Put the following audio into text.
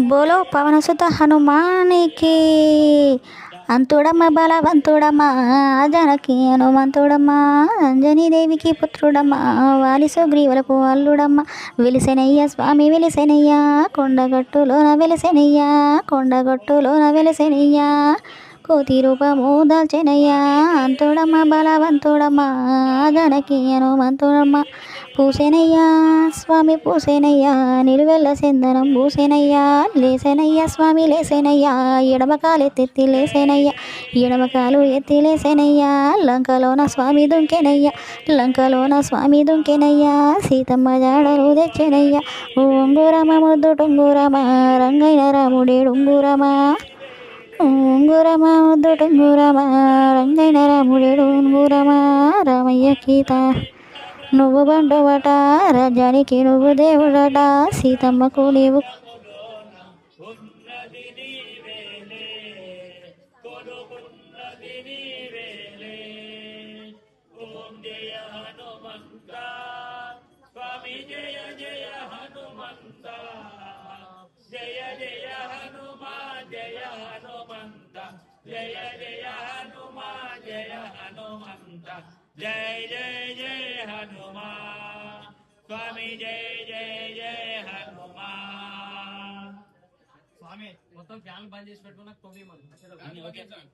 బోలో పవనసుత హనుమానికి అంతుడమ్మ బలవంతుడమ్మా జనకి హనుమంతుడమ్మా అంజనీదేవికి పుత్రుడమ్మా వాలి సుగ్రీవులకు అల్లుడమ్మ వెలిసెనయ్య స్వామి వెలిసెనయ్య కొండగట్టులోన వెలిసెనయ్య కొండగట్టులోన వెలిసెనయ్య కోతి రూపము దాల్చెనయ్యా అంతుడమ్మ బలవంతుడమ్మ జనకి హనుమంతుడమ్మ పూసేనయ్యా స్వామి పూసేనయ్యా నిలువెల్ల సెందనం పూసేనయ్యా లేసేనయ్యా స్వామి లేసేనయ్యా ఎడమకాలు ఎత్తి లేసేనయ్యా ఎడమకాలు ఎత్తి లేసేనయ్యా లంకలోన స్వామి దుంకెనయ్యా లంకలోన స్వామి దుంకెనయ్యా సీతమ్మ జాడలు తెచ్చెనయ్యా ఉంగురమ ముద్దు టొంగురమ రంగైన రాముడేడు ఉంగురమా ఉంగురమా ముద్దు టొంగురమా రంగైన రాముడేడు ఉంగురమా రామయ్య గీత నువ్వు బండువట రాజ్యానికి నువ్వు దేవుడట సీతమ్మకు నీవు జయ జయ హనుమాన్ జయ హనుమంత జయ జయ జయ హనుమాన్ స్వామి జయ జయ జయ హనుమాన్ స్వామి మొత్తం ఫ్యాన్ బంద్ చేసి పెట్టుకున్నా తొమ్మిది మంది ఓకే సార్